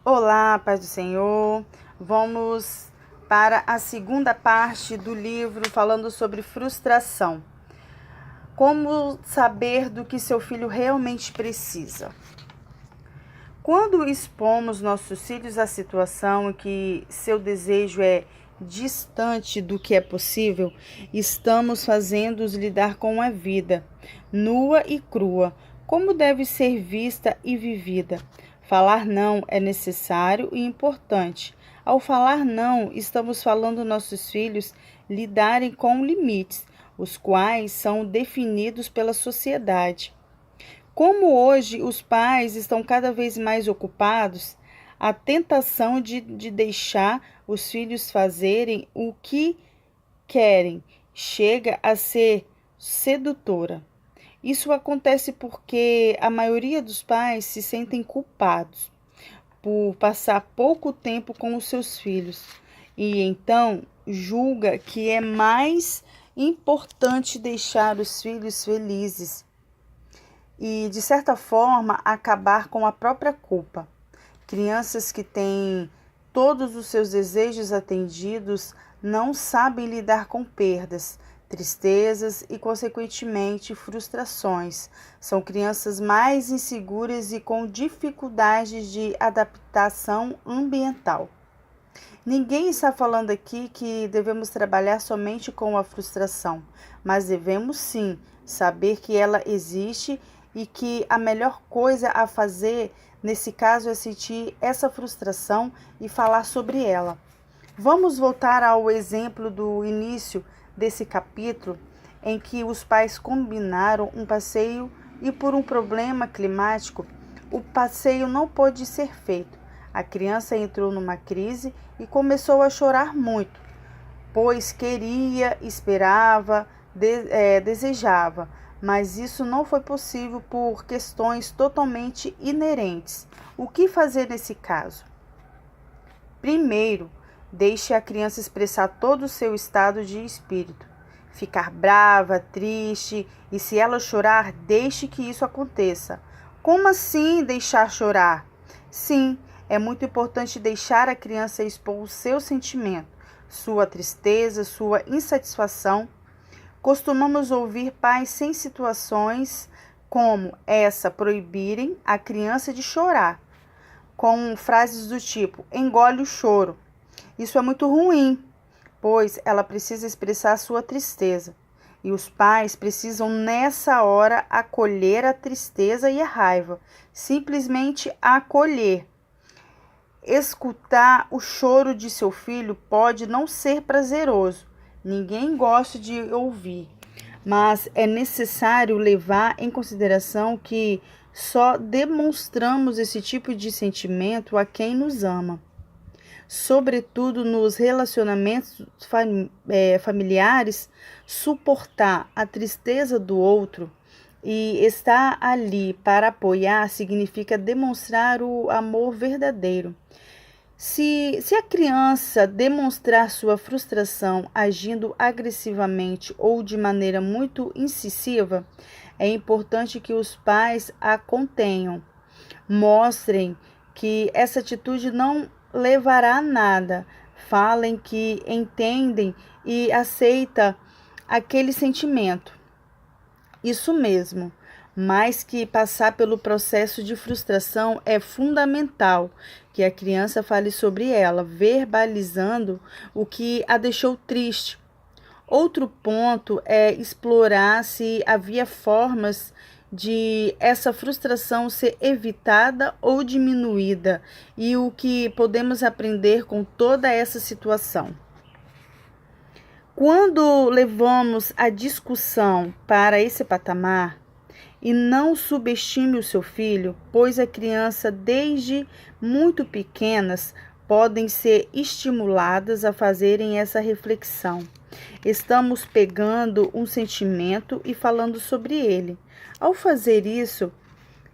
Olá, paz do Senhor. Vamos para a segunda parte do livro falando sobre frustração. Como saber do que seu filho realmente precisa? Quando expomos nossos filhos à situação em que seu desejo é distante do que é possível, estamos fazendo-os lidar com a vida, nua e crua, como deve ser vista e vivida. Falar não é necessário e importante. Ao falar não, estamos falando nossos filhos lidarem com limites, os quais são definidos pela sociedade. Como hoje os pais estão cada vez mais ocupados, a tentação de deixar os filhos fazerem o que querem chega a ser sedutora. Isso acontece porque a maioria dos pais se sentem culpados por passar pouco tempo com os seus filhos e então julga que é mais importante deixar os filhos felizes e, de certa forma, acabar com a própria culpa. Crianças que têm todos os seus desejos atendidos não sabem lidar com perdas, tristezas e, consequentemente, frustrações. São crianças mais inseguras e com dificuldades de adaptação ambiental. Ninguém está falando aqui que devemos trabalhar somente com a frustração, mas devemos sim saber que ela existe e que a melhor coisa a fazer nesse caso é sentir essa frustração e falar sobre ela. Vamos voltar ao exemplo do início desse capítulo, em que os pais combinaram um passeio e por um problema climático, o passeio não pôde ser feito. A criança entrou numa crise e começou a chorar muito, pois queria, esperava, desejava, mas isso não foi possível por questões totalmente inerentes. O que fazer nesse caso? Primeiro, deixe a criança expressar todo o seu estado de espírito. Ficar brava, triste, e se ela chorar, deixe que isso aconteça. Como assim deixar chorar? Sim, é muito importante deixar a criança expor o seu sentimento, sua tristeza, sua insatisfação. Costumamos ouvir pais sem situações como essa proibirem a criança de chorar, com frases do tipo, engole o choro. Isso é muito ruim, pois ela precisa expressar sua tristeza. E os pais precisam, nessa hora, acolher a tristeza e a raiva. Simplesmente acolher. Escutar o choro de seu filho pode não ser prazeroso. Ninguém gosta de ouvir. Mas é necessário levar em consideração que só demonstramos esse tipo de sentimento a quem nos ama. Sobretudo nos relacionamentos familiares, suportar a tristeza do outro e estar ali para apoiar significa demonstrar o amor verdadeiro. Se a criança demonstrar sua frustração agindo agressivamente ou de maneira muito incisiva, é importante que os pais a contenham. Mostrem que essa atitude não levará a nada. Falem que entendem e aceitam aquele sentimento. Isso mesmo. Mas que passar pelo processo de frustração é fundamental que a criança fale sobre ela, verbalizando o que a deixou triste. Outro ponto é explorar se havia formas de essa frustração ser evitada ou diminuída e o que podemos aprender com toda essa situação. Quando levamos a discussão para esse patamar, e não subestime o seu filho, pois a criança desde muito pequenas podem ser estimuladas a fazerem essa reflexão. Estamos pegando um sentimento e falando sobre ele. Ao fazer isso,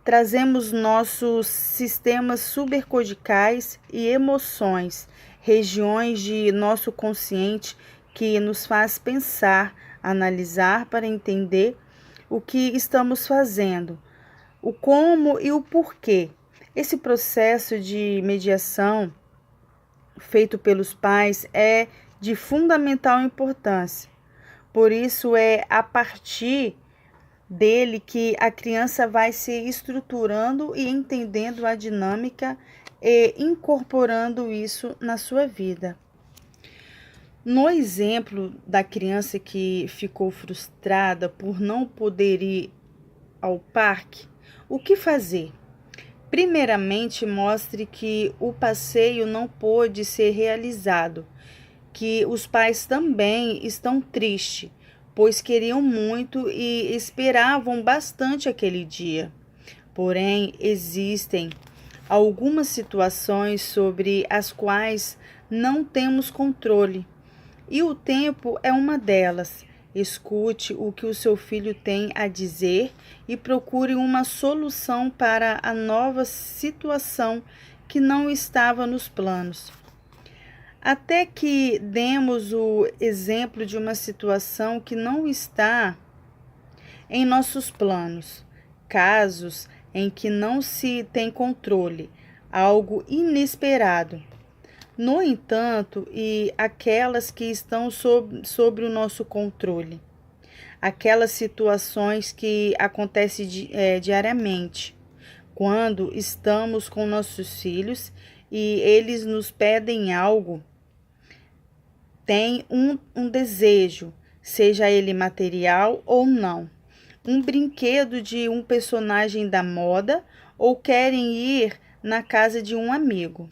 trazemos nossos sistemas subarcorticais e emoções, regiões de nosso consciente que nos faz pensar, analisar para entender o que estamos fazendo, o como e o porquê. Esse processo de mediação feito pelos pais é de fundamental importância. Por isso é a partir dele que a criança vai se estruturando e entendendo a dinâmica e incorporando isso na sua vida. No exemplo da criança que ficou frustrada por não poder ir ao parque, o que fazer? Primeiramente, mostre que o passeio não pôde ser realizado, que os pais também estão tristes, pois queriam muito e esperavam bastante aquele dia. Porém, existem algumas situações sobre as quais não temos controle, e o tempo é uma delas. Escute o que o seu filho tem a dizer e procure uma solução para a nova situação que não estava nos planos. Até que demos o exemplo de uma situação que não está em nossos planos, casos em que não se tem controle, algo inesperado. No entanto, e aquelas que estão sobre o nosso controle, aquelas situações que acontecem diariamente, quando estamos com nossos filhos e eles nos pedem algo, tem um desejo, seja ele material ou não, um brinquedo de um personagem da moda ou querem ir na casa de um amigo.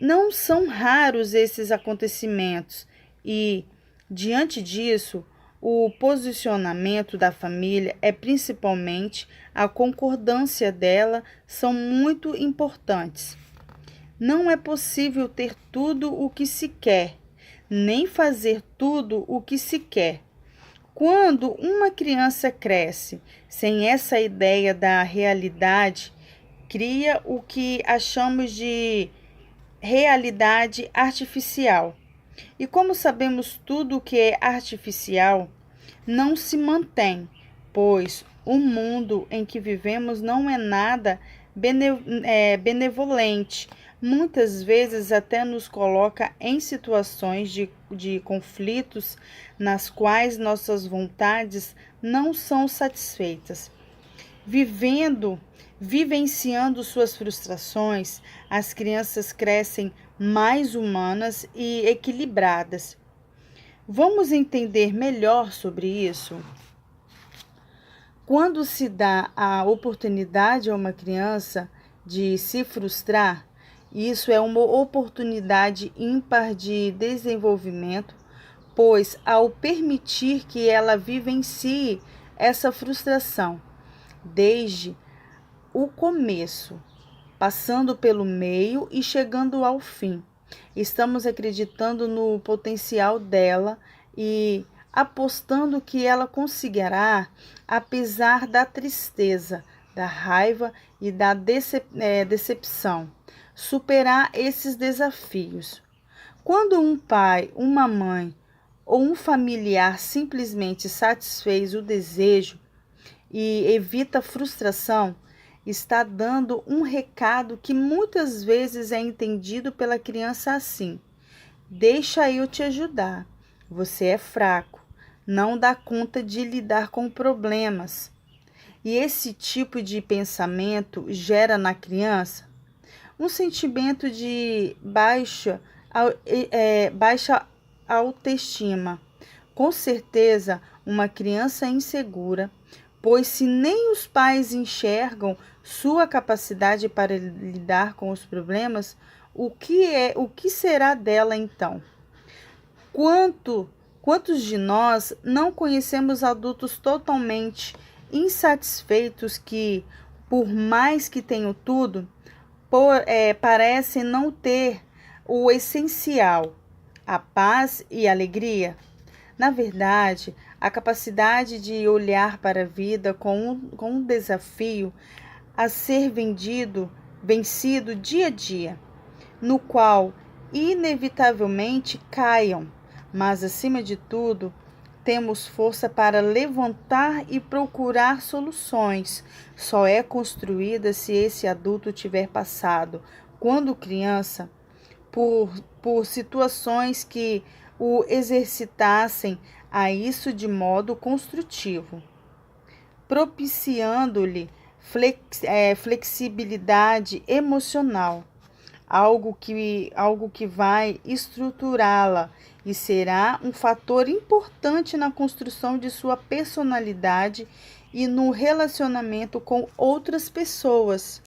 Não são raros esses acontecimentos e, diante disso, o posicionamento da família é principalmente a concordância dela são muito importantes. Não é possível ter tudo o que se quer, nem fazer tudo o que se quer. Quando uma criança cresce sem essa ideia da realidade, cria o que achamos de realidade artificial. E como sabemos, tudo que é artificial não se mantém, pois o mundo em que vivemos não é nada benevolente. Muitas vezes até nos coloca em situações de conflitos nas quais nossas vontades não são satisfeitas. Vivenciando suas frustrações, as crianças crescem mais humanas e equilibradas. Vamos entender melhor sobre isso? Quando se dá a oportunidade a uma criança de se frustrar, isso é uma oportunidade ímpar de desenvolvimento, pois ao permitir que ela vivencie essa frustração, desde o começo, passando pelo meio e chegando ao fim, estamos acreditando no potencial dela e apostando que ela conseguirá, apesar da tristeza, da raiva e da decepção, superar esses desafios. Quando um pai, uma mãe ou um familiar simplesmente satisfez o desejo e evita a frustração, está dando um recado que muitas vezes é entendido pela criança assim: deixa eu te ajudar, você é fraco, não dá conta de lidar com problemas. E esse tipo de pensamento gera na criança um sentimento de baixa autoestima. Com certeza, uma criança insegura, pois se nem os pais enxergam sua capacidade para lidar com os problemas, o que será dela então? Quantos de nós não conhecemos adultos totalmente insatisfeitos que, por mais que tenham tudo, parecem não ter o essencial, a paz e a alegria? Na verdade, a capacidade de olhar para a vida com um desafio a ser vencido dia a dia, no qual inevitavelmente caiam, mas acima de tudo, temos força para levantar e procurar soluções. Só é construída se esse adulto tiver passado, quando criança, por situações que o exercitassem a isso de modo construtivo, propiciando-lhe flexibilidade emocional, algo que vai estruturá-la e será um fator importante na construção de sua personalidade e no relacionamento com outras pessoas.